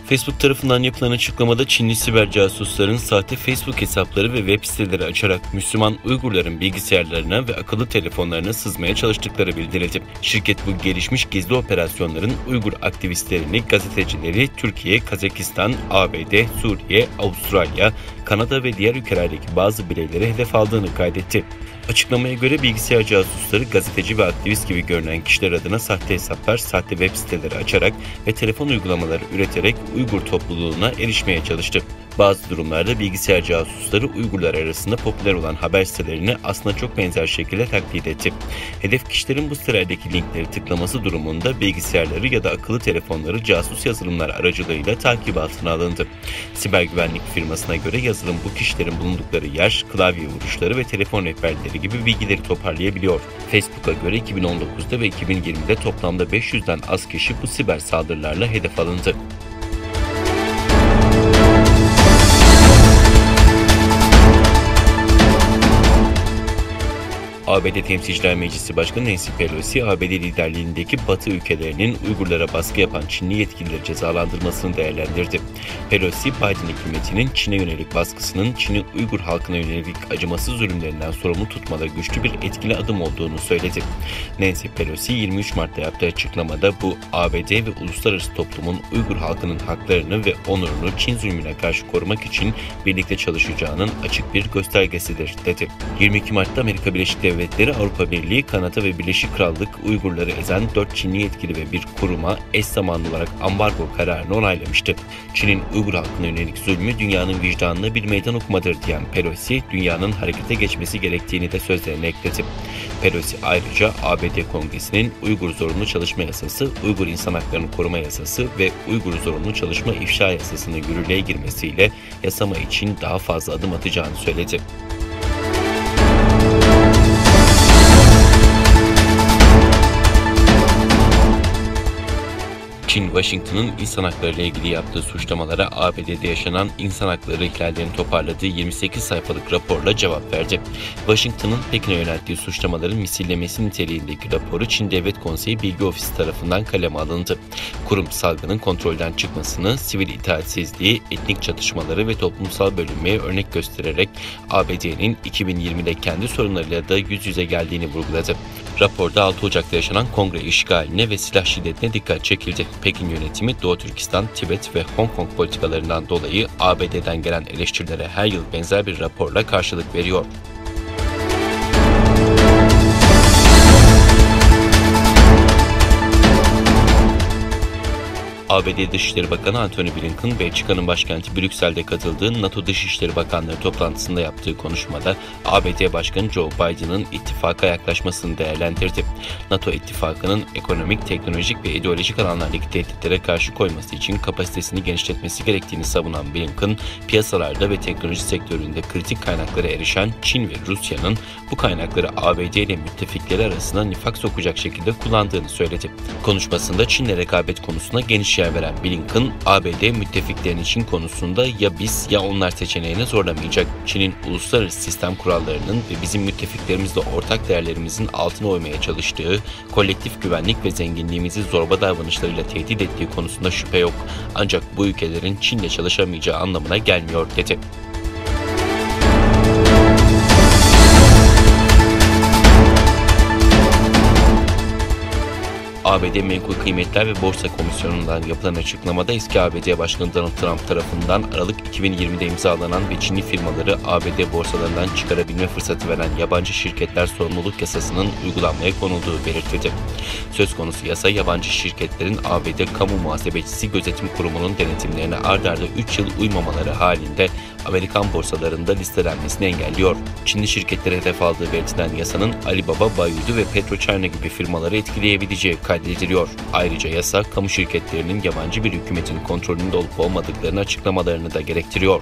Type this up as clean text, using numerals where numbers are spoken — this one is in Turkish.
Facebook tarafından yapılan açıklamada Çinli siber casusların sahte Facebook hesapları ve web siteleri açarak Müslüman Uygurların bilgisayarlarına ve akıllı telefonlarına sızmaya çalıştıkları bildirildi. Şirket bu gelişmiş gizli operasyonların Uygur aktivistlerini, gazetecileri Türkiye, Kazakistan, ABD, Suriye, Avustralya, Kanada ve diğer ülkelerdeki bazı bireyleri hedef aldığını kaydetti. Açıklamaya göre bilgisayar casusları gazeteci ve aktivist gibi görünen kişiler adına sahte hesaplar, sahte web siteleri açarak ve telefon uygulamaları üreterek Uygur topluluğuna erişmeye çalıştı. Bazı durumlarda bilgisayar casusları Uygurlar arasında popüler olan haber sitelerini aslında çok benzer şekilde taklit etti. Hedef kişilerin bu sitelerdeki linkleri tıklaması durumunda bilgisayarları ya da akıllı telefonları casus yazılımlar aracılığıyla takip altına alındı. Siber güvenlik firmasına göre yazılım bu kişilerin bulundukları yer, klavye vuruşları ve telefon rehberleri gibi bilgileri toparlayabiliyor. Facebook'a göre 2019'da ve 2020'de toplamda 500'den az kişi bu siber saldırılarla hedef alındı. ABD Temsilciler Meclisi Başkanı Nancy Pelosi, ABD liderliğindeki Batı ülkelerinin Uygurlara baskı yapan Çinli yetkilileri cezalandırmasını değerlendirdi. Pelosi, Biden hükümetinin Çin'e yönelik baskısının Çin'in Uygur halkına yönelik acımasız zulümlerinden sorumlu tutmada güçlü bir etkili adım olduğunu söyledi. Nancy Pelosi, 23 Mart'ta yaptığı açıklamada bu ABD ve uluslararası toplumun Uygur halkının haklarını ve onurunu Çin zulmüne karşı korumak için birlikte çalışacağının açık bir göstergesidir, dedi. 22 Mart'ta Amerika Birleşik Devletleri, Avrupa Birliği, Kanada ve Birleşik Krallık Uygurları ezen 4 Çinli yetkili ve bir kuruma eş zamanlı olarak ambargo kararını onaylamıştı. Çin'in Uygur halkına yönelik zulmü dünyanın vicdanına bir meydan okumadır diyen Pelosi, dünyanın harekete geçmesi gerektiğini de sözlerine ekledi. Pelosi ayrıca ABD Kongresi'nin Uygur Zorunlu Çalışma Yasası, Uygur İnsan Haklarını Koruma Yasası ve Uygur Zorunlu Çalışma İfşa Yasası'nın yürürlüğe girmesiyle yasama için daha fazla adım atacağını söyledi. Çin, Washington'ın insan hakları ile ilgili yaptığı suçlamalara ABD'de yaşanan insan hakları ihlallerini toparladığı 28 sayfalık raporla cevap verdi. Washington'ın Pekin'e yönelttiği suçlamaların misillemesi niteliğindeki raporu Çin Devlet Konseyi Bilgi Ofisi tarafından kaleme alındı. Kurum salgının kontrolden çıkmasını, sivil itaatsizliği, etnik çatışmaları ve toplumsal bölünmeye örnek göstererek ABD'nin 2020'de kendi sorunlarıyla da yüz yüze geldiğini vurguladı. Raporda 6 Ocak'ta yaşanan kongre işgaline ve silah şiddetine dikkat çekildi. Pekin yönetimi Doğu Türkistan, Tibet ve Hong Kong politikalarından dolayı ABD'den gelen eleştirilere her yıl benzer bir raporla karşılık veriyor. ABD Dışişleri Bakanı Antony Blinken, Belçika'nın başkenti Brüksel'de katıldığı NATO Dışişleri Bakanları toplantısında yaptığı konuşmada ABD Başkanı Joe Biden'ın ittifaka yaklaşmasını değerlendirdi. NATO ittifakının ekonomik, teknolojik ve ideolojik alanlardaki tehditlere karşı koyması için kapasitesini genişletmesi gerektiğini savunan Blinken, piyasalarda ve teknoloji sektöründe kritik kaynaklara erişen Çin ve Rusya'nın bu kaynakları ABD ile müttefikleri arasında nifak sokacak şekilde kullandığını söyledi. Konuşmasında Çin'le rekabet konusuna geniş yer veren Blinken, ABD müttefiklerin Çin konusunda ya biz ya onlar seçeneğine zorlamayacak. Çin'in uluslararası sistem kurallarının ve bizim müttefiklerimizle ortak değerlerimizin altına oymaya çalıştığı, kolektif güvenlik ve zenginliğimizi zorba davranışlarıyla tehdit ettiği konusunda şüphe yok. Ancak bu ülkelerin Çin'le çalışamayacağı anlamına gelmiyor, dedi. ABD Menkul Kıymetler ve Borsa Komisyonu'ndan yapılan açıklamada eski ABD Başkanı Donald Trump tarafından Aralık 2020'de imzalanan ve Çinli firmaları ABD borsalarından çıkarabilme fırsatı veren yabancı şirketler sorumluluk yasasının uygulanmaya konulduğu belirtildi. Söz konusu yasa yabancı şirketlerin ABD Kamu Muhasebecisi Gözetim Kurumu'nun denetimlerine ard arda 3 yıl uymamaları halinde Amerikan borsalarında listelenmesini engelliyor. Çinli şirketlere hedef aldığı belirtilen yasanın Alibaba, Baidu ve PetroChina gibi firmaları etkileyebileceği kaydediliyor. Ayrıca yasa, kamu şirketlerinin yabancı bir hükümetin kontrolünde olup olmadıklarını açıklamalarını da gerektiriyor.